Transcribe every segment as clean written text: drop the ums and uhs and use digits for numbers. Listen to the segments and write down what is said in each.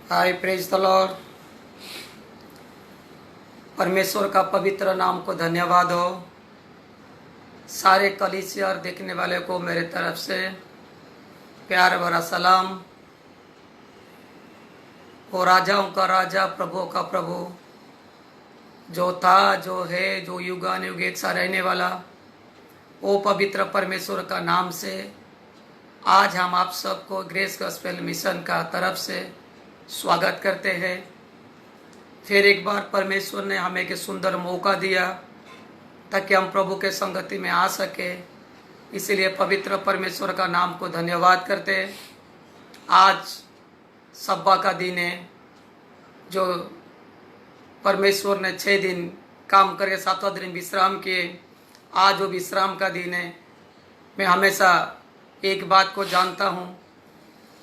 Hi, praise the Lord. परमेश्वर का पवित्र नाम को धन्यवाद हो। सारे कलीसिया और देखने वाले को मेरे तरफ से प्यार भरा सलाम। वो राजाओं का राजा, प्रभुओं का प्रभु, जो था, जो है, जो युगानुयुग एक सा रहने वाला, वो पवित्र परमेश्वर का नाम से आज हम आप सबको ग्रेस गॉस्पेल मिशन का तरफ से स्वागत करते हैं। फिर एक बार परमेश्वर ने हमें एक सुंदर मौका दिया ताकि हम प्रभु के संगति में आ सके, इसीलिए पवित्र परमेश्वर का नाम को धन्यवाद करते। आज सब्बा का दिन है, जो परमेश्वर ने 6 दिन काम करके 7वां दिन विश्राम किए। आज वो विश्राम का दिन है। मैं हमेशा एक बात को जानता हूँ,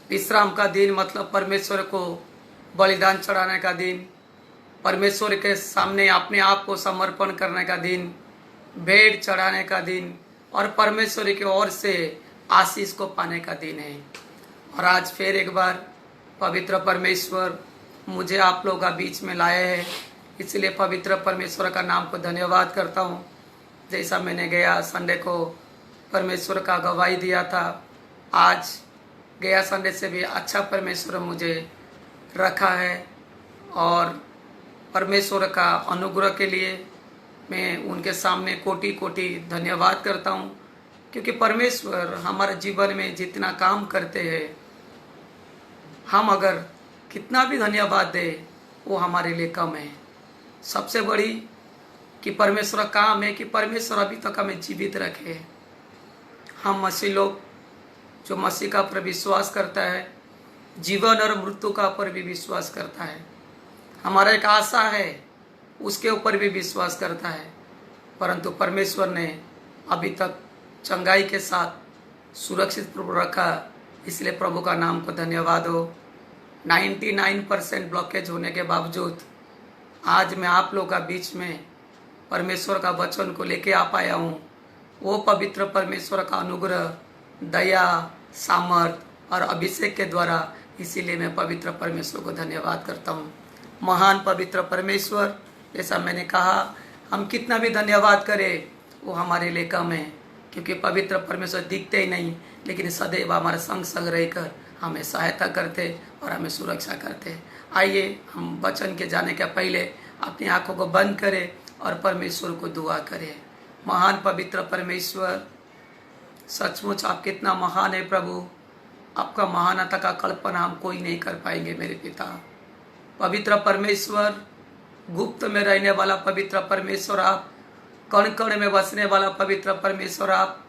विश्राम का दिन मतलब परमेश्वर को बलिदान चढ़ाने का दिन, परमेश्वर के सामने अपने आप को समर्पण करने का दिन, भेंट चढ़ाने का दिन और परमेश्वर की ओर से आशीष को पाने का दिन है। और आज फिर एक बार पवित्र परमेश्वर मुझे आप लोगों का बीच में लाए हैं, इसलिए पवित्र परमेश्वर का नाम को धन्यवाद करता हूँ। जैसा मैंने गया संडे को परमेश्वर का गवाही दिया था, आज गया संडे से भी अच्छा परमेश्वर मुझे रखा है। और परमेश्वर का अनुग्रह के लिए मैं उनके सामने कोटि कोटि धन्यवाद करता हूँ, क्योंकि परमेश्वर हमारे जीवन में जितना काम करते हैं, हम अगर कितना भी धन्यवाद दें वो हमारे लिए कम है। सबसे बड़ी कि परमेश्वर का काम है कि परमेश्वर अभी तक हमें जीवित रखे। हम मसीह लोग जो मसीह का पर विश्वास करता है, जीवन और मृत्यु का ऊपर भी विश्वास करता है, हमारा एक आशा है उसके ऊपर भी विश्वास करता है, परंतु परमेश्वर ने अभी तक चंगाई के साथ सुरक्षित रखा, इसलिए प्रभु का नाम को धन्यवाद हो। 99% ब्लॉकेज होने के बावजूद आज मैं आप लोगों का बीच में परमेश्वर का वचन को लेके आ पाया हूँ। वो पवित्र परमेश्वर का अनुग्रह, दया, सामर्थ और अभिषेक के द्वारा, इसीलिए मैं पवित्र परमेश्वर को धन्यवाद करता हूँ। महान पवित्र परमेश्वर, जैसा मैंने कहा, हम कितना भी धन्यवाद करें वो हमारे लिए कम है, क्योंकि पवित्र परमेश्वर दिखते ही नहीं, लेकिन सदैव हमारे संग संग रहकर हमें सहायता करते और हमें सुरक्षा करते। आइए हम वचन के जाने के पहले अपनी आंखों को बंद करें और परमेश्वर को दुआ करें। महान पवित्र परमेश्वर, सचमुच आप कितना महान है प्रभु। आपका महानता का कल्पना हम कोई नहीं कर पाएंगे मेरे पिता। पवित्र परमेश्वर, गुप्त में रहने वाला पवित्र परमेश्वर आप, कण कण में बसने वाला पवित्र परमेश्वर आप,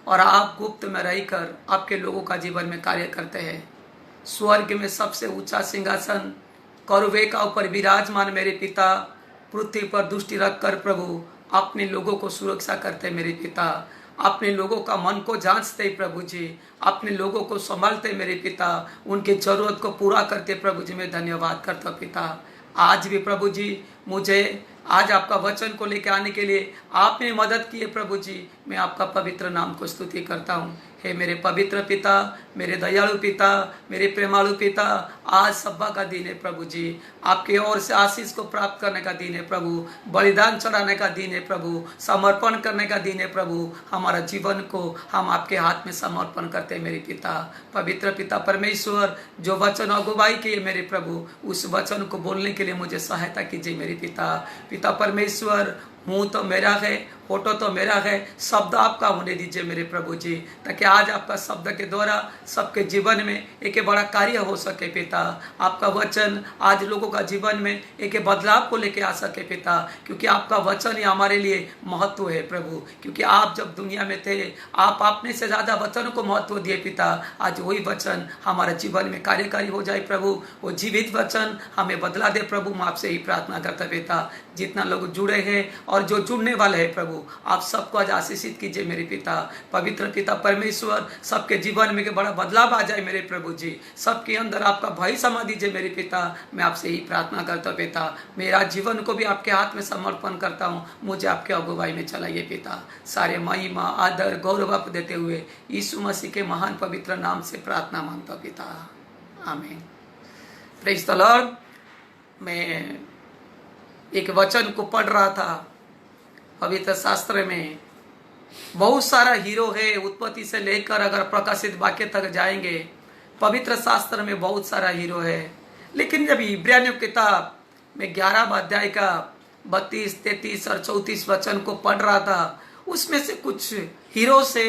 और आप गुप्त में रहकर आपके लोगों का जीवन में कार्य करते हैं। स्वर्ग में सबसे ऊंचा सिंहासन करूबे का ऊपर विराजमान मेरे पिता, पृथ्वी पर दृष्टि रखकर प्रभु अपने लोगों को सुरक्षा करते मेरे पिता। अपने लोगों का मन को जांचते प्रभु जी, अपने लोगों को संभालते मेरे पिता, उनकी जरूरत को पूरा करते प्रभु जी। मैं धन्यवाद करता पिता। आज भी प्रभु जी मुझे आज आपका वचन को लेकर आने के लिए आपने मदद की है प्रभु जी। मैं आपका पवित्र नाम को स्तुति करता हूँ। हे मेरे पवित्र पिता, मेरे दयालु पिता, मेरे प्रेमालु पिता, आज सब्बा का दिन है प्रभु जी। आपके ओर से आशीष को प्राप्त करने का दिन है प्रभु, बलिदान चढ़ाने का दिन है प्रभु, समर्पण करने का दिन है प्रभु। हमारा जीवन को हम आपके हाथ में समर्पण करते हैं मेरे पिता। पवित्र पिता परमेश्वर, जो वचन अगुवाई किए मेरे प्रभु, उस वचन को बोलने के लिए मुझे सहायता कीजिए मेरे पिता। पिता परमेश्वर, मुंह तो मेरा है, फोटो तो मेरा है, शब्द आपका होने दीजिए मेरे प्रभु जी, ताकि आज आपका शब्द के द्वारा सबके जीवन में एक बड़ा कार्य हो सके पिता। आपका वचन आज लोगों का जीवन में एक बदलाव को लेके आ सके पिता, क्योंकि आपका वचन ही हमारे लिए महत्व है प्रभु। क्योंकि आप जब दुनिया में थे, आप अपने से ज़्यादा वचन को महत्व दिए पिता। आज वही वचन हमारे जीवन में कार्यकारी हो जाए प्रभु, वो जीवित वचन हमें बदला दे प्रभु। मैं आपसे ही प्रार्थना करता पिता। जितना लोग जुड़े हैं और जो जुड़ने वाले हैं प्रभु, आप सबको आज आशीषित कीजिए मेरे पिता। पवित्र पिता परमेश्वर, सबके जीवन में बड़ा बदलाव आ जाए मेरे प्रभु जी। सबके अंदर आपका भय समा दीजिए मेरे पिता। मैं आपसे ही प्रार्थना करता पिता। मेरा जीवन को भी आपके हाथ में समर्पण करता हूँ, मुझे आपके अगुवाई में चलाइए पिता। सारे महिमा, आदर, गौरव आप देते हुए यीशु मसीह के महान पवित्र नाम से प्रार्थना मांगता पिता, आमीन। Praise the Lord. मैं एक वचन को पढ़ रहा था पवित्र शास्त्र में। बहुत सारा हीरो है, उत्पत्ति से लेकर अगर प्रकाशित वाक्य तक जाएंगे पवित्र शास्त्र में बहुत सारा हीरो है। लेकिन जब इब्रानियों किताब में 11 अध्याय का 32, 33 और 34 वचन को पढ़ रहा था, उसमें से कुछ हीरो से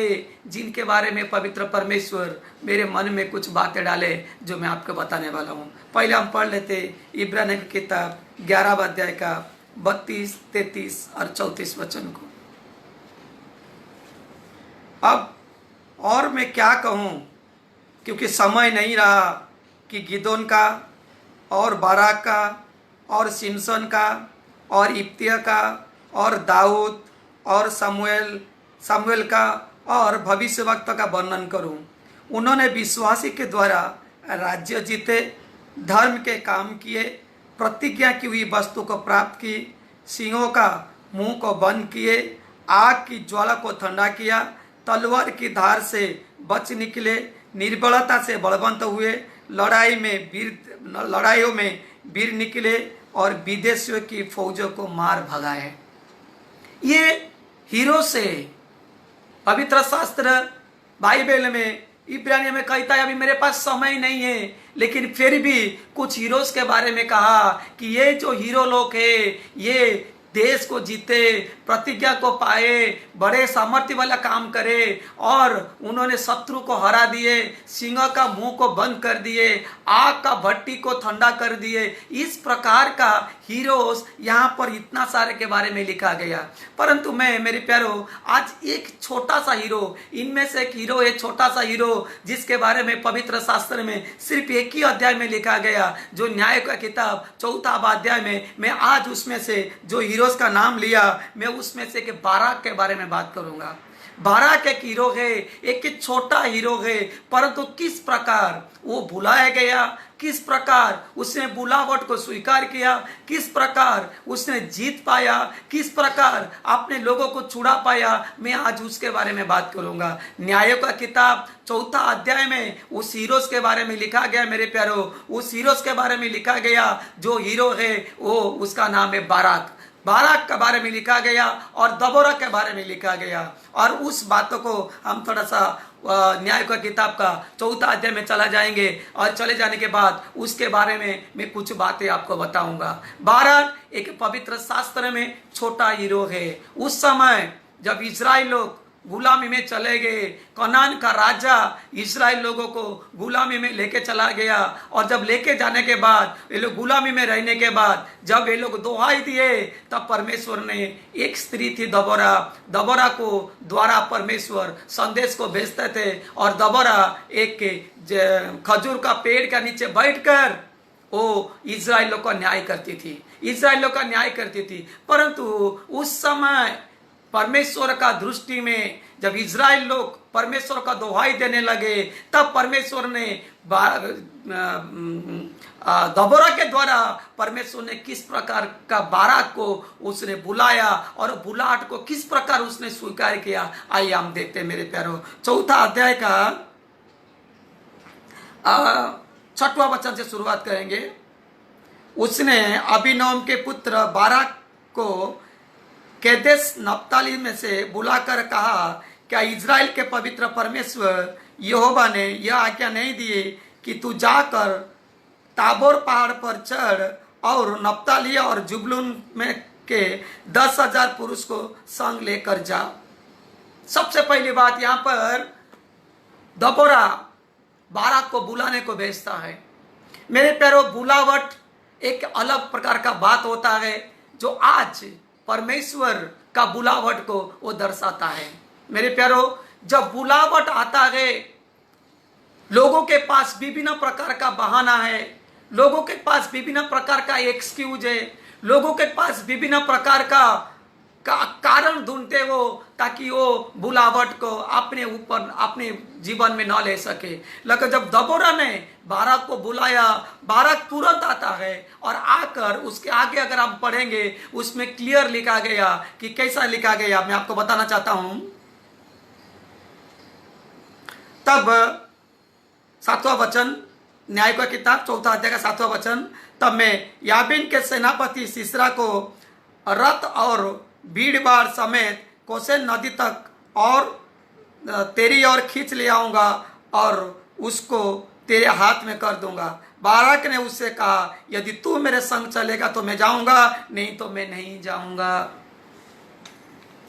जिनके बारे में पवित्र परमेश्वर मेरे मन में कुछ बातें डाले जो मैं आपको बताने वाला हूँ। पहले हम पढ़ लेते इब्रानियों की किताब 11 अध्याय का 32, 33 और 34 वचन को। अब और मैं क्या कहूँ, क्योंकि समय नहीं रहा कि गिदोन का और बाराक का और सिमसन का और इब्तिया का और दाऊद और सामुएल का और भविष्यवक्ता का वर्णन करूं। उन्होंने विश्वासी के द्वारा राज्य जीते, धर्म के काम किए, प्रतिज्ञा की हुई वस्तु को प्राप्त की, सिंहों का मुंह को बंद किए, आग की ज्वाला को ठंडा किया, तलवार की धार से बच निकले, निर्बलता से बलवंत हुए, लड़ाइयों में वीर निकले और विदेशियों की फौजों को मार भगाए। ये हीरो से पवित्र शास्त्र बाइबल में इब्रानियों में कहता है। अभी मेरे पास समय नहीं है, लेकिन फिर भी कुछ हीरोज के बारे में कहा कि ये जो हीरो लोग है ये देश को जीते, प्रतिज्ञा को पाए, बड़े सामर्थ्य वाला काम करे और उन्होंने शत्रु को हरा दिए, सिंह का मुंह को बंद कर दिए, आग का भट्टी को ठंडा कर दिए। इस प्रकार का हीरोज यहाँ पर इतना सारे के बारे में लिखा गया। परंतु मैं मेरे प्यारो आज एक छोटा सा हीरो, इनमें से एक हीरो है, छोटा सा हीरो जिसके बारे में पवित्र शास्त्र में सिर्फ एक ही अध्याय में लिखा गया, जो न्याय का किताब 4 अध्याय में। मैं आज उसमें से जो हीरो का नाम लिया, मैं उसमें से के बाराक के बारे में बात करूंगा। बाराक एक हीरो है, एक छोटा हीरो है, परंतु किस प्रकार वो बुलाया गया, किस प्रकार उसने बुलावट को स्वीकार किया, किस प्रकार उसने जीत पाया, किस प्रकार अपने लोगों को छुड़ा पाया, मैं आज उसके बारे में बात करूंगा। न्यायों का किताब 4 अध्याय में उस हीरोज के बारे में लिखा गया। मेरे प्यारो, उस हीरोज के बारे में लिखा गया जो हीरो है वो उसका नाम है बाराक। बाराक के बारे में लिखा गया और दबोरा के बारे में लिखा गया। और उस बातों को हम थोड़ा सा न्याय का किताब का 4 अध्याय में चला जाएंगे और चले जाने के बाद उसके बारे में मैं कुछ बातें आपको बताऊंगा। बाराक एक पवित्र शास्त्र में छोटा हीरो है। उस समय जब इजराइल लोग गुलामी में चले गए, कनान का राजा इजराइल लोगों को गुलामी में लेके चला गया और जब लेके जाने के बाद ये लोग गुलामी में रहने के बाद जब ये लोग दोहाई दिए, तब परमेश्वर ने एक स्त्री थी दबोरा को द्वारा परमेश्वर संदेश को भेजते थे और दबोरा एक खजूर का पेड़ का नीचे बैठकर वो इजराइल लोग का न्याय करती थी। परंतु उस समय परमेश्वर का दृष्टि में जब इजराइल लोग परमेश्वर का दोहाई देने लगे, तब परमेश्वर ने दबोरा के द्वारा परमेश्वर ने किस प्रकार का बाराक को उसने बुलाया और बुलाहट को किस प्रकार उसने स्वीकार किया। आइए हम देखते हैं मेरे प्यारो 4 अध्याय का 6वां वचन से शुरुआत करेंगे। उसने अबीनोम के पुत्र बाराक को केदेश नप्ताली में से बुलाकर कहा, क्या इजराइल के पवित्र परमेश्वर यहोवा ने यह आज्ञा नहीं दी कि तू जाकर ताबोर पहाड़ पर चढ़ और नप्ताली और जुबलून में के 10,000 पुरुष को संग लेकर जा। सबसे पहली बात यहाँ पर दबोरा बाराक को बुलाने को भेजता है। मेरे प्यारो, बुलावट एक अलग प्रकार का बात होता है जो आज परमेश्वर का बुलावट को वो दर्शाता है। मेरे प्यारो, जब बुलावट आता है, लोगों के पास विभिन्न प्रकार का बहाना है, लोगों के पास विभिन्न प्रकार का एक्सक्यूज है, लोगों के पास विभिन्न प्रकार का कारण ढूंढते हो ताकि वो बुलावट को अपने ऊपर अपने जीवन में न ले सके। लेकिन जब दबोरा ने बाराक को बुलाया, बाराक तुरंत आता है और आकर उसके आगे अगर हम पढ़ेंगे उसमें क्लियर लिखा गया कि कैसा लिखा गया, मैं आपको बताना चाहता हूं। तब 7वां वचन, न्याय का किताब 4 अध्याय का 7वां वचन, तब मैं याबीन के सेनापति सीसरा को रथ और भीड़ बाढ़ समेत कोसेन नदी तक और तेरी ओर खींच ले आऊंगा और उसको तेरे हाथ में कर दूंगा। बाराक ने उससे कहा, यदि तू मेरे संग चलेगा तो मैं जाऊंगा, नहीं तो मैं नहीं जाऊंगा।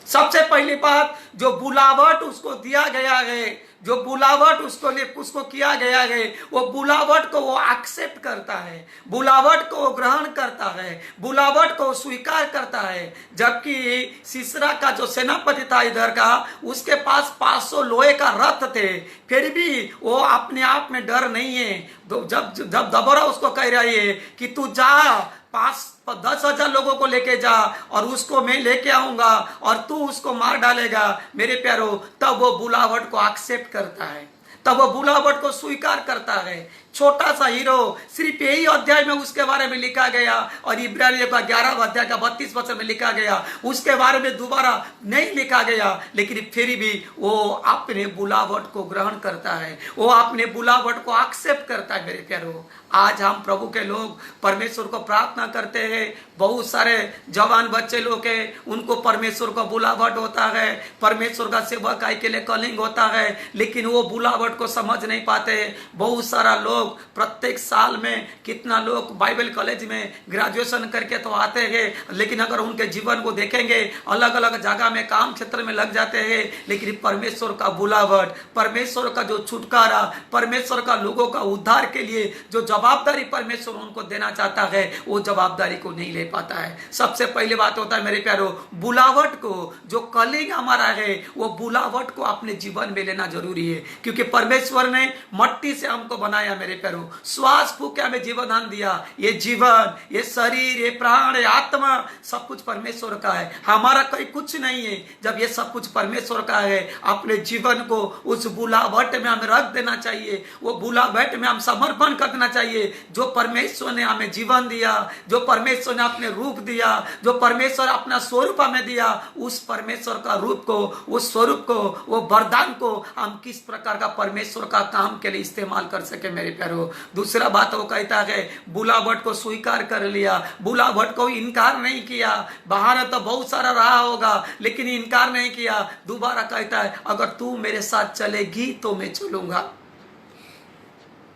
सबसे पहली बात, जो बुलावट उसको दिया गया है, जो बुलावट उसको किया गया है, वो बुलावट को वो एक्सेप्ट करता है, बुलावट को वो ग्रहण करता है, बुलावट को स्वीकार करता है। जबकि सीसरा का जो सेनापति था इधर का, उसके पास 500 लोहे का रथ थे, फिर भी वो अपने आप में डर नहीं है। जब दबोरा उसको कह रही है कि तू जा, 10,000 लोगों को लेके जा और उसको मैं लेके आऊंगा और तू उसको मार डालेगा, मेरे प्यारो, तब वो बुलावट को एक्सेप्ट करता है, तब वो बुलावट को स्वीकार करता है। छोटा सा हीरो, सिर्फ यही अध्याय में उसके बारे में लिखा गया और इब्रानियों का 11 अध्याय का 32 वचन में लिखा गया, उसके बारे में दोबारा नहीं लिखा गया, लेकिन फिर भी वो अपने बुलावट को ग्रहण करता है, वो अपने बुलावट को एक्सेप्ट करता है। मेरे प्यारो, आज हम प्रभु के लोग परमेश्वर को प्रार्थना करते हैं, बहुत सारे जवान बच्चे लोग हैं, उनको परमेश्वर का बुलावट होता है, परमेश्वर का सेवकाई के लिए कॉलिंग होता है, लेकिन वो बुलावट को समझ नहीं पाते। बहुत सारा लोग प्रत्येक साल में कितना लोग बाइबल कॉलेज में ग्रेजुएशन करके तो आते हैं, लेकिन अगर उनके जीवन को देखेंगे, अलग अलग जगह में काम क्षेत्र में लग जाते हैं, लेकिन परमेश्वर का बुलावट, परमेश्वर का जो छुटकारा, परमेश्वर का लोगों का उद्धार के लिए जो जवाबदारी परमेश्वर उनको देना चाहता है, वो जवाबदारी को नहीं ले पाता है। सबसे पहली बात होता है मेरे प्यारो, बुलावट को, जो कॉलिंग हमारा है, वो बुलावट को अपने जीवन में लेना जरूरी है, क्योंकि परमेश्वर ने मट्टी से हमको बनाया मेरे प्यारो, श्वास फूके हमें जीवन दान दिया। ये जीवन, ये शरीर, ये प्राण, ये आत्मा, सब कुछ परमेश्वर का है, हमारा कोई कुछ नहीं है। जब ये सब कुछ परमेश्वर का है, अपने जीवन को उस बुलावट में हमें रख देना चाहिए, वो बुलावट में हम समर्पण कर देना चाहिए। जो परमेश्वर ने हमें जीवन दिया, जो परमेश्वर ने अपने रूप दिया, जो परमेश्वर अपना स्वरूप हमें दिया, उस परमेश्वर का रूप को, उस स्वरूप को, वो वरदान को हम किस प्रकार का परमेश्वर का काम के लिए इस्तेमाल कर सके मेरे प्यारो। दूसरा बात वो कहता है, बुलावट को स्वीकार कर लिया, बुलावट को इनकार नहीं किया। बहाना तो बहुत सारा रहा होगा, लेकिन इनकार नहीं किया। दोबारा कहता है, अगर तू मेरे साथ चलेगी तो मैं चलूंगा।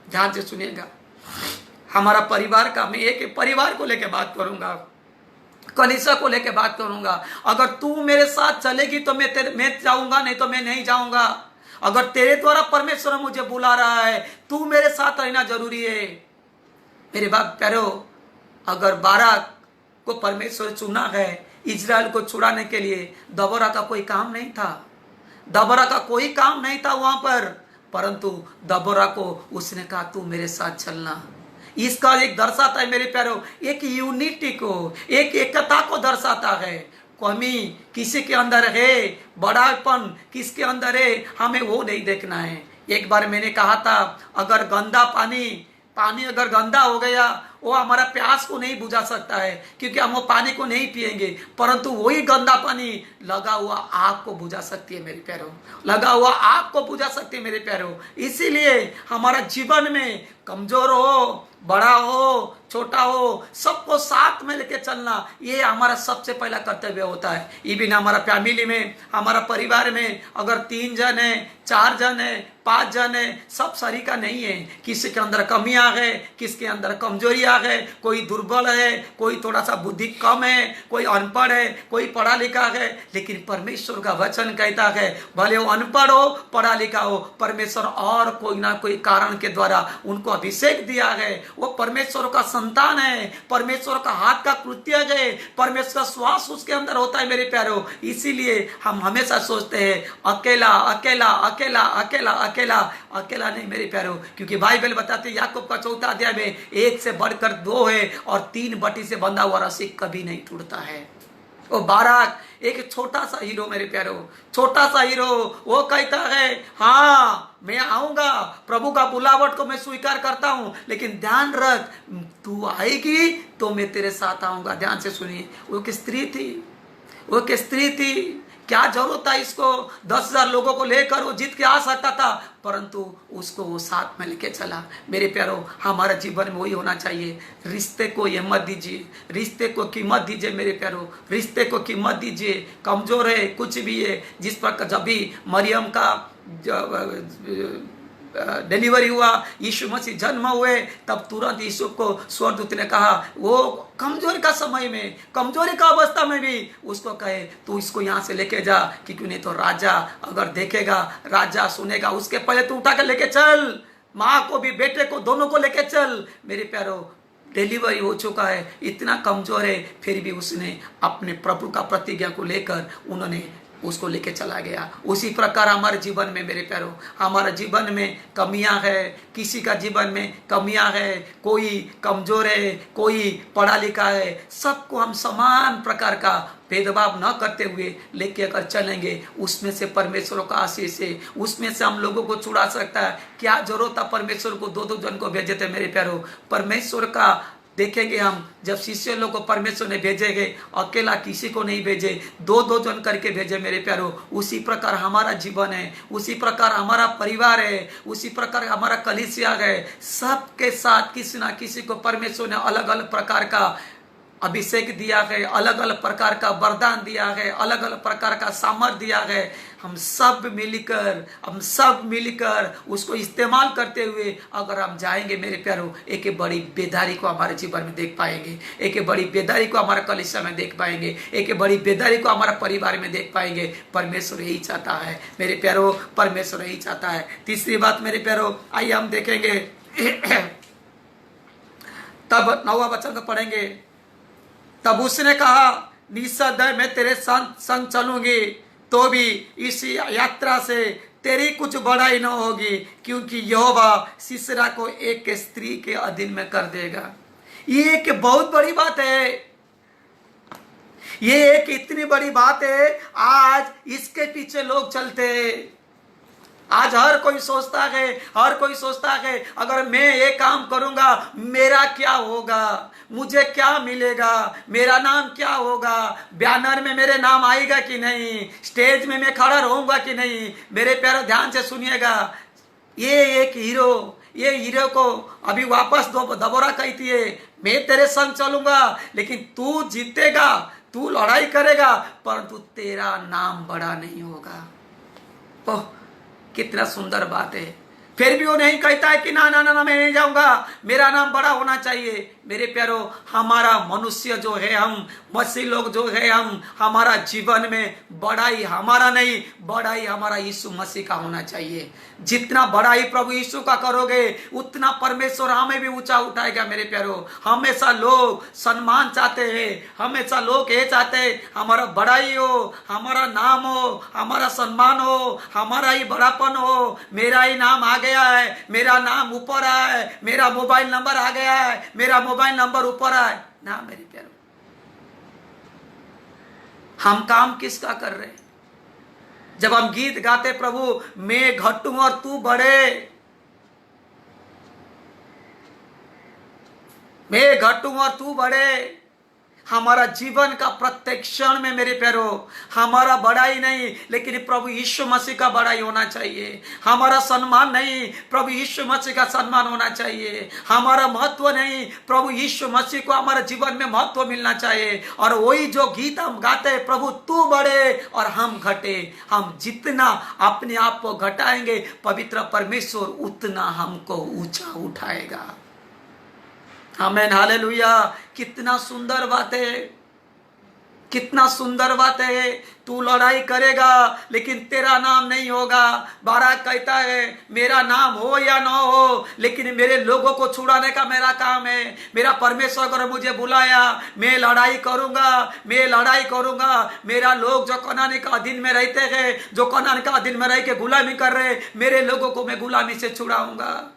ध्यान से सुनिएगा, हमारा परिवार का, मैं एक परिवार को लेकर बात करूंगा, कलीसिया को लेकर बात करूंगा। अगर तू मेरे साथ चलेगी तो मैं जाऊंगा, नहीं तो मैं नहीं जाऊंगा। अगर तेरे द्वारा परमेश्वर मुझे बुला रहा है, तू मेरे साथ रहना जरूरी है। मेरे बाप प्यारो, अगर बाराक को परमेश्वर चुना है इजराइल को छुड़ाने के लिए, दबोरा का कोई काम नहीं था, दबोरा का कोई काम नहीं था वहां पर, परंतु दबोरा को उसने कहा तू मेरे साथ चलना। इसका एक दर्शाता है मेरे प्यारो, एक यूनिटी को, एक एकता को दर्शाता है। कमी किसी के अंदर है, बड़ापन किसके अंदर है, हमें वो नहीं देखना है। एक बार मैंने कहा था, अगर गंदा पानी अगर गंदा हो गया, वो हमारा प्यास को नहीं बुझा सकता है, क्योंकि हम वो पानी को नहीं पिएंगे, परंतु वही गंदा पानी लगा हुआ आग को बुझा सकती है मेरे प्यारो, लगा हुआ आग को बुझा सकती है मेरे प्यारो। इसीलिए हमारा जीवन में कमजोर हो, बड़ा हो, छोटा हो, सबको साथ में लेके चलना, ये हमारा सबसे पहला कर्तव्य होता है। इवन हमारा फैमिली में, हमारा परिवार में अगर 3 जन है, 4 जन है, 5 जन है, सब सरीका नहीं है। किसी के अंदर कमियां है, किसके अंदर कमजोरियां है, कोई दुर्बल है, कोई थोड़ा सा बुद्धि कम है, कोई अनपढ़ है, कोई पढ़ा लिखा है, लेकिन परमेश्वर का वचन कहता है भले वो अनपढ़ हो, पढ़ा लिखा हो, परमेश्वर और कोई ना कोई कारण के द्वारा उनको अभिषेक दिया है। वो परमेश्वर का संतान है, परमेश्वर का हाथ का कृत्य है, परमेश्वर का श्वास उसके अंदर होता है मेरे प्यारो। इसीलिए हम हमेशा सोचते हैं अकेला अकेला अकेला अकेला अकेला अकेला नहीं मेरे प्यारो, क्योंकि बाइबल बताते हैं याकूब का 4 अध्याय में 1 से बढ़कर 2 है और 3 बटी से बंधा हुआ रस्सी कभी नहीं टूटता है। वो बाराक एक छोटा सा हीरो मेरे प्यारो, छोटा सा हीरो, वो कहता है हाँ मैं आऊंगा, प्रभु का बुलावट को मैं स्वीकार करता हूं, लेकिन ध्यान रख तू आएगी तो मैं तेरे साथ आऊंगा। ध्यान से सुनिए, वो एक स्त्री थी, वो एक स्त्री थी, क्या जरूरत था इसको 10,000 लोगों को लेकर वो जीत के आ सकता था, परंतु उसको वो साथ में लेके चला। मेरे प्यारो, हमारा जीवन में वही होना चाहिए। रिश्ते को हिम्मत दीजिए, रिश्ते को कीमत दीजिए मेरे प्यारो, रिश्ते को कीमत दीजिए। कमजोर है, कुछ भी है, जिस पर जब भी मरियम का डिलीवरी हुआ, यीशु मसीह जन्म हुए, तब तुरंत यीशु को स्वर्गदूत ने कहा, वो कमजोरी का समय में, कमजोरी का अवस्था में भी उसको कहे तू इसको यहाँ से लेके जा, क्योंकि नहीं तो राजा अगर देखेगा, राजा सुनेगा। उसके पहले तू उठा के लेके चल, माँ को भी बेटे को दोनों को लेके चल। मेरे प्यारो, डिलीवरी हो चुका है, इतना कमजोर है, फिर भी उसने अपने प्रभु का प्रतिज्ञा को लेकर उन्होंने उसको लेके चला गया। उसी प्रकार हमारे जीवन में मेरे प्यारो, हमारे जीवन में कमियां है, किसी का जीवन में कमियां है, कोई कमजोर है, कोई पढ़ा लिखा है, सबको हम समान प्रकार का भेदभाव न करते हुए लेके अगर चलेंगे, उसमें से परमेश्वर का आशीष है, उसमें से हम लोगों को छुड़ा सकता है। क्या जरूरत था परमेश्वर को 2-2 जन को भेजे थे मेरे प्यारो? परमेश्वर का देखेंगे हम, जब शिष्य लोग को परमेश्वर ने भेजेंगे, अकेला किसी को नहीं भेजे, 2-2 जन करके भेजे मेरे प्यारो। उसी प्रकार हमारा जीवन है, उसी प्रकार हमारा परिवार है, उसी प्रकार हमारा कलीसिया है। सबके साथ किसी ना किसी को परमेश्वर ने अलग अलग प्रकार का अभिषेक दिया है, अलग अलग प्रकार का वरदान दिया है, अलग अलग प्रकार का सामर्थ दिया है। हम सब मिलकर उसको इस्तेमाल करते हुए अगर हम जाएंगे मेरे प्यारो, एक बड़ी बेदारी को हमारे जीवन में देख पाएंगे, एक बड़ी बेदारी को हमारे कलीसिया में देख पाएंगे, एक बड़ी बेदारी को हमारे परिवार में देख पाएंगे। परमेश्वर यही चाहता है मेरे प्यारो, परमेश्वर यही चाहता है। तीसरी बात मेरे प्यारो, आइए हम देखेंगे तब 9वां वचन को पढ़ेंगे। तब उसने कहा, निस्संदेह मैं तेरे संग चलूंगी, तो भी इस यात्रा से तेरी कुछ बड़ाई न होगी, क्योंकि यहोवा सीसरा को एक स्त्री के अधीन में कर देगा। ये एक बहुत बड़ी बात है, ये एक इतनी बड़ी बात है, आज इसके पीछे लोग चलते हैं। आज हर कोई सोचता है अगर मैं ये काम करूंगा मेरा क्या होगा, मुझे क्या मिलेगा, मेरा नाम क्या होगा, बैनर में मेरे नाम आएगा कि नहीं, स्टेज में मैं खड़ा रहूंगा कि नहीं। मेरे प्यारे ध्यान से सुनिएगा, ये एक हीरो को अभी वापस दोबारा कहती है, मैं तेरे संग चलूंगा, लेकिन तू जीतेगा, तू लड़ाई करेगा, परंतु तेरा नाम बड़ा नहीं होगा। ओह, कितना सुंदर बात है। फिर भी वो नहीं कहता है कि ना ना ना, मैं नहीं जाऊंगा, मेरा नाम बड़ा होना चाहिए। मेरे प्यारो, हमारा मनुष्य जो है, हम मसीह लोग जो है, हमारा जीवन में बड़ाई हमारा नहीं, बड़ाई हमारा यीशु मसीह का होना चाहिए। जितना बड़ाई प्रभु यीशु का करोगे, उतना परमेश्वर हमें भी ऊंचा उठाएगा मेरे प्यारो। हमेशा लोग सम्मान चाहते हैं, हमेशा लोग ये चाहते हैं हमारा बड़ाई हो, हमारा नाम हो, हमारा सम्मान हो, हमारा ही बड़ापन हो, मेरा ही नाम आ गया है, मेरा नाम ऊपर है, मेरा मोबाइल नंबर आ गया है, मेरा मोबाइल नंबर ऊपर है। ना मेरे प्यारो, हम काम किसका कर रहे हैं? जब हम गीत गाते, प्रभु मैं घटूं और तू बढ़े, मैं घटूं और तू बढ़े, हमारा जीवन का प्रत्येक क्षण में मेरे प्यारो, हमारा बड़ाई नहीं, लेकिन प्रभु यीशु मसीह का बड़ाई होना चाहिए। हमारा सम्मान नहीं, प्रभु यीशु मसीह का सम्मान होना चाहिए। हमारा महत्व नहीं, प्रभु यीशु मसीह को हमारे जीवन में महत्व मिलना चाहिए। और वही जो गीत हम गाते हैं, प्रभु तू बढ़े और हम घटे, हम जितना अपने आप को घटाएंगे, पवित्र परमेश्वर उतना हमको ऊंचा उठाएगा। आमेन, हालेलुया। कितना सुंदर बात है, कितना सुंदर बात है। तू लड़ाई करेगा लेकिन तेरा नाम नहीं होगा। बाराक कहता है मेरा नाम हो या ना हो, लेकिन मेरे लोगों को छुड़ाने का मेरा काम है। मेरा परमेश्वर अगर मुझे बुलाया, मैं लड़ाई करूंगा, मैं लड़ाई करूंगा। मेरा लोग जो कनानी का अधीन में रहते हैं, जो कनान का अधीन में रह के गुलामी कर रहे, मेरे लोगों को मैं गुलामी से छुड़ाऊंगा।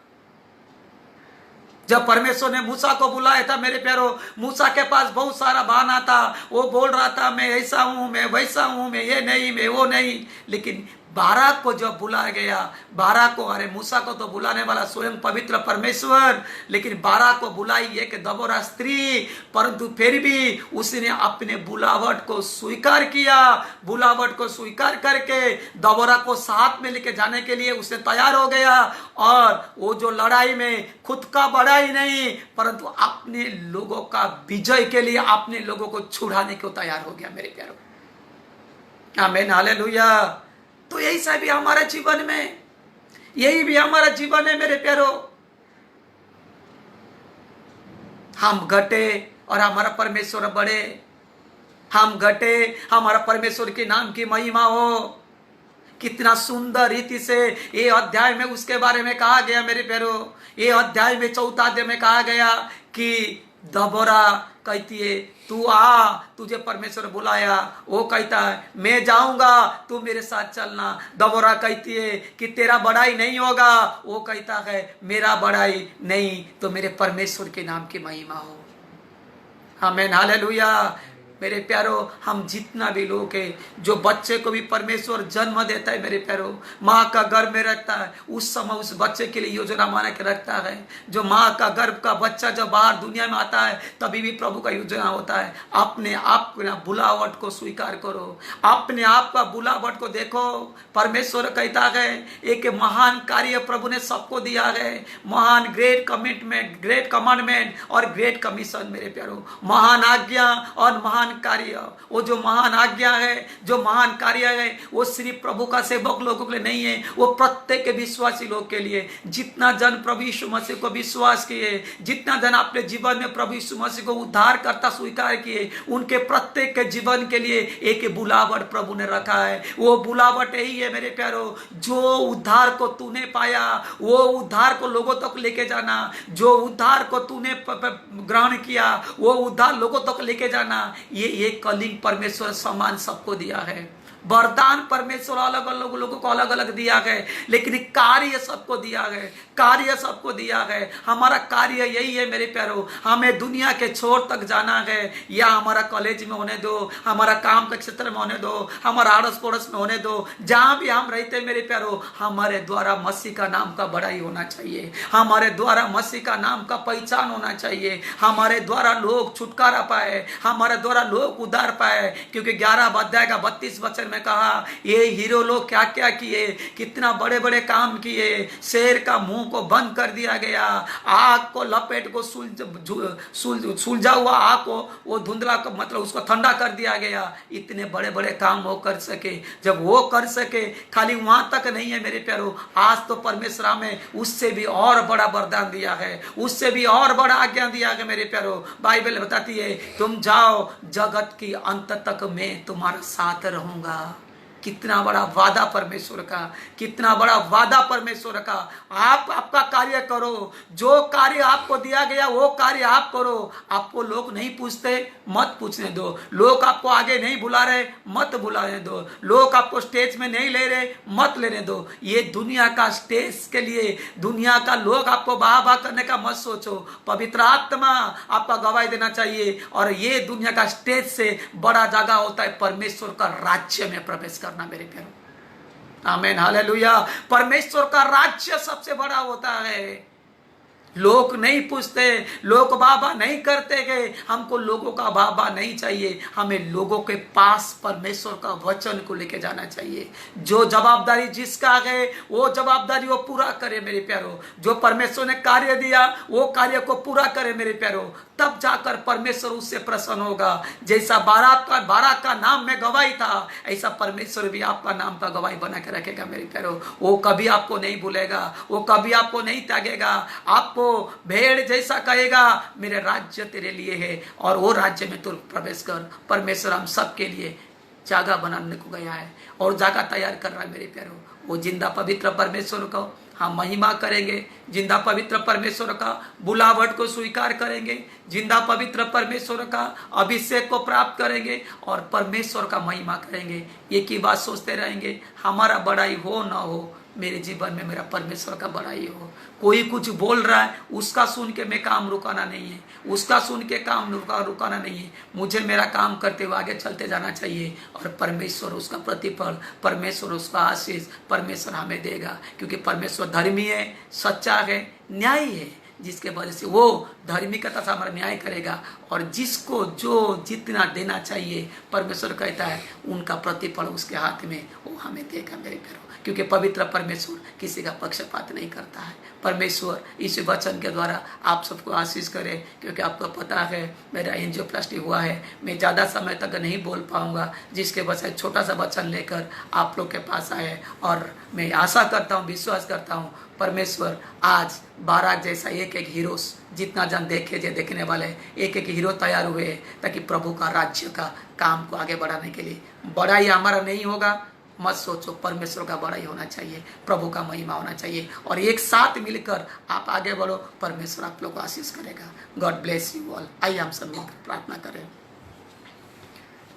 जब परमेश्वर ने मूसा को बुलाया था मेरे प्यारो, मूसा के पास बहुत सारा बहाना था। वो बोल रहा था मैं ऐसा हूं, मैं वैसा हूं, मैं ये नहीं, मैं वो नहीं, लेकिन बाराक को जब बुलाया गया, बाराक को, अरे मूसा को तो बुलाने वाला स्वयं पवित्र परमेश्वर, लेकिन बाराक को बुलाई एक दबोरा स्त्री, परंतु फिर भी उसने अपने बुलावट को स्वीकार किया। बुलावट को स्वीकार करके दबोरा को साथ में लेके जाने के लिए उसे तैयार हो गया, और वो जो लड़ाई में खुद का बड़ाई नहीं, परंतु अपने लोगों का विजय के लिए अपने लोगों को छुड़ाने को तैयार हो गया मेरे प्यारों। आमीन, हालेलुया। तो यही सब भी हमारा जीवन में, यही भी हमारा जीवन है मेरे प्यारों। हम घटे और हमारा परमेश्वर बढ़े, हम घटे, हमारा परमेश्वर के नाम की महिमा हो। कितना सुंदर रीति से ये अध्याय में उसके बारे में कहा गया मेरे प्यारों। ये अध्याय में 4 अध्याय में कहा गया कि दबोरा कहती है तू आ, तुझे परमेश्वर बुलाया। वो कहता है मैं जाऊंगा, तू मेरे साथ चलना। दबोरा कहती है कि तेरा बड़ाई नहीं होगा, वो कहता है मेरा बड़ाई नहीं तो मेरे परमेश्वर के नाम की महिमा हो। आमीन, हालेलुया। मेरे प्यारों, हम जितना भी लोग हैं, जो बच्चे को भी परमेश्वर जन्म देता है मेरे प्यारों, माँ का गर्भ में रखता है, उस समय उस बच्चे के लिए योजना बना के रखता है। जो माँ का गर्भ का बच्चा जब बाहर दुनिया में आता है तभी भी प्रभु का योजना होता है। अपने आप को बुलावट को स्वीकार करो, अपने आप का बुलावट को देखो। परमेश्वर कहता है एक महान कार्य प्रभु ने सबको दिया है, महान ग्रेट कमिटमेंट, ग्रेट कमांडमेंट और ग्रेट कमीशन मेरे प्यारों। महान आज्ञा और महान कार्य, वो जो महान आज्ञा है, जो महान कार्य है, वो सिर्फ प्रभु का सेवक लोगों के लिए नहीं है, वो प्रत्येक विश्वासी लोग के लिए। जितना जन प्रभु यीशु मसीह को विश्वास किए, जितना जन अपने जीवन में प्रभु यीशु मसीह को उद्धार करता स्वीकार किए, उनके प्रत्येक के जीवन के लिए एक बुलावट प्रभु ने रखा है। वो बुलावट यही है मेरे प्यारों, जो उद्धार को तूने पाया वो उद्धार को लोगों तक लेके जाना, जो उद्धार को तूने ग्रहण किया वो उद्धार लोगों तक लेके जाना। ये कलिंग परमेश्वर समान सबको दिया है। वरदान परमेश्वर अलग अलग लोगों को अलग अलग दिया है, लेकिन कार्य सबको दिया है, कार्य सबको दिया है। हमारा कार्य यही है मेरे प्यारों, हमें दुनिया के छोर तक जाना है, या हमारा कॉलेज में होने दो, हमारा काम के क्षेत्र में होने दो, हमारा आड़ोस पड़ोस में होने दो, जहां भी हम रहते मेरे प्यारों, हमारे द्वारा मसीह का नाम का बड़ाई होना चाहिए, हमारे द्वारा मसीह का नाम का पहचान होना चाहिए, हमारे द्वारा लोग छुटकारा पाए, हमारे द्वारा लोग उद्धार पाए। क्योंकि 11 अध्याय का 32 वचन में कहा ये हीरो लोग क्या क्या किए, कितना बड़े बड़े काम किए। शेर का मुंह को बंद कर दिया गया, आग को लपेट को सुलझा हुआ आग को वो धुंधला को मतलब उसको ठंडा कर दिया गया। इतने बड़े बड़े काम वो कर सके, जब वो कर सके, खाली वहां तक नहीं है मेरे प्यारों, आज तो परमेश्वर हमें उससे भी और बड़ा वरदान दिया है, उससे भी और बड़ा आज्ञा दिया है मेरे प्यारों। बाइबल बताती है तुम जाओ, जगत की अंत तक मैं तुम्हारा साथ रहूंगा। कितना बड़ा वादा परमेश्वर का, कितना बड़ा वादा परमेश्वर का। आप आपका कार्य करो, जो कार्य आपको दिया गया वो कार्य आप करो। आपको लोग नहीं पूछते, मत पूछने दो। लोग आपको आगे नहीं बुला रहे, मत बुलाने दो। लोग आपको स्टेज में नहीं ले रहे, मत लेने दो। ये दुनिया का स्टेज के लिए, दुनिया का लोग आपको बाह बाह करने का मत सोचो। पवित्र आत्मा आपका गवाही देना चाहिए, और ये दुनिया का स्टेज से बड़ा जगह होता है परमेश्वर का राज्य में प्रवेश करना मेरे प्यारों। आमीन, हालेलुया। परमेश्वर का राज्य सबसे बड़ा होता है। लोग नहीं पूछते, लोग बाबा नहीं करते गए, हमको लोगों का बाबा नहीं चाहिए, हमें लोगों के पास परमेश्वर का वचन को लेके जाना चाहिए। जो जवाबदारी जिसका है वो जवाबदारी वो पूरा करे मेरे प्यारों। जो परमेश्वर ने कार्य दिया वो कार्य को पूरा करे मेरे प्यारों, तब जाकर परमेश्वर उससे प्रसन्न होगा। जैसा बाराक का नाम में गवाही था, ऐसा परमेश्वर भी आपका नाम का गवाही बना के रखेगा मेरे प्यारों। वो कभी आपको नहीं भूलेगा, वो कभी आपको नहीं त्यागेगा, आपको भेड़ जैसा कहेगा मेरे राज्य तेरे लिए है और वो राज्य में तू प्रवेश कर। परमेश्वर हम सबके लिए जगह बनाने को गया है और जगह तैयार कर रहा है मेरे प्यारों। वो जिंदा पवित्र परमेश्वर को हम महिमा करेंगे, जिंदा पवित्र परमेश्वर का बुलावट को स्वीकार करेंगे, जिंदा पवित्र परमेश्वर का अभिषेक को प्राप्त करेंगे और परमेश्वर का महिमा करेंगे। एक ही बात सोचते रहेंगे, हमारा बड़ाई हो ना हो, मेरे जीवन में मेरा परमेश्वर का बड़ाई हो। कोई कुछ बोल रहा है उसका सुन के मैं काम रुकाना नहीं है, उसका सुन के काम रुकाना नहीं है। मुझे मेरा काम करते हुए आगे चलते जाना चाहिए और परमेश्वर उसका प्रतिफल, परमेश्वर उसका आशीष परमेश्वर हमें देगा, क्योंकि परमेश्वर धर्मी है, सच्चा है, न्यायी है, जिसके वजह से वो धार्मिकता से हमारा न्याय करेगा। और जिसको जो जितना देना चाहिए परमेश्वर कहता है उनका प्रतिफल उसके हाथ में वो हमें देगा मेरे प्यारों, क्योंकि पवित्र परमेश्वर किसी का पक्षपात नहीं करता है। परमेश्वर इस वचन के द्वारा आप सबको आशीष करे, क्योंकि आपको पता है मेरा एंजियोप्लास्टी हुआ है, मैं ज़्यादा समय तक नहीं बोल पाऊंगा, जिसके वजह से छोटा सा वचन लेकर आप लोग के पास आए। और मैं आशा करता हूँ, विश्वास करता हूँ परमेश्वर आज बाराक जैसा एक एक हीरो जितना जन देखे जो देखने वाले एक एक हीरो तैयार हुए, ताकि प्रभु का राज्य का काम को आगे बढ़ाने के लिए। बड़ाई हमारा नहीं होगा, मत सोचो, परमेश्वर का बड़ाई होना चाहिए, प्रभु का महिमा होना चाहिए, और एक साथ मिलकर आप आगे बढ़ो, परमेश्वर आप लोग को आशीष करेगा। God bless you all. आइए हम सब मिलकर प्रार्थना करें।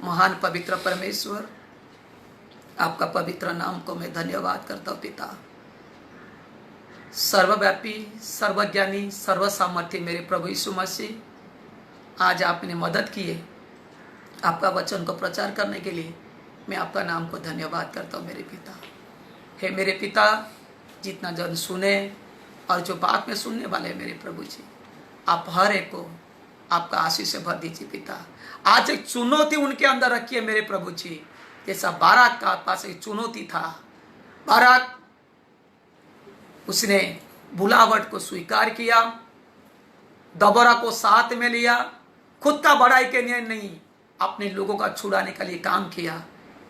महान पवित्र परमेश्वर, आपका पवित्र नाम को मैं धन्यवाद करता हूँ पिता। सर्वव्यापी, सर्वज्ञानी, सर्वसामर्थ्य मेरे प्रभु यीशु मसीह, आज आपने मदद की है आपका वचन को प्रचार करने के लिए। मैं आपका नाम को धन्यवाद करता हूँ मेरे पिता। हे मेरे पिता, जितना जन सुने और जो बात में सुनने वाले मेरे प्रभु जी, आप हर एक को आपका आशीष से भर दीजिए पिता। आज एक चुनौती उनके अंदर रखिए मेरे प्रभु जी, जैसा बाराक का पास एक चुनौती था। बाराक उसने बुलावट को स्वीकार किया, दबोरा को साथ में लिया, खुद का बड़ाई के लिए नहीं, अपने लोगों का छुड़ाने के लिए काम किया।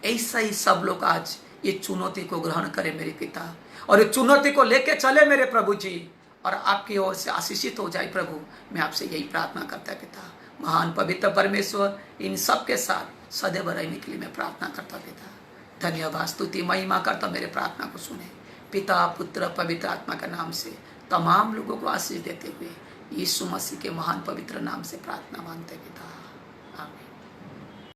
ऐसा ही सब लोग आज ये चुनौती को ग्रहण करें मेरे पिता, और ये चुनौती को लेके चले मेरे प्रभु जी, और आपकी ओर से आशीषित हो जाए प्रभु। मैं आपसे यही प्रार्थना करता है पिता। महान पवित्र परमेश्वर, इन सब के साथ सदैव रहने के लिए मैं प्रार्थना करता पिता। धन्यवाद, स्तुति, महिमा करता मेरे प्रार्थना को सुने पिता, पुत्र, पवित्र आत्मा के नाम से तमाम लोगों को आशीष देते हुए यीशु मसीह के महान पवित्र नाम से प्रार्थना मांगते पिता।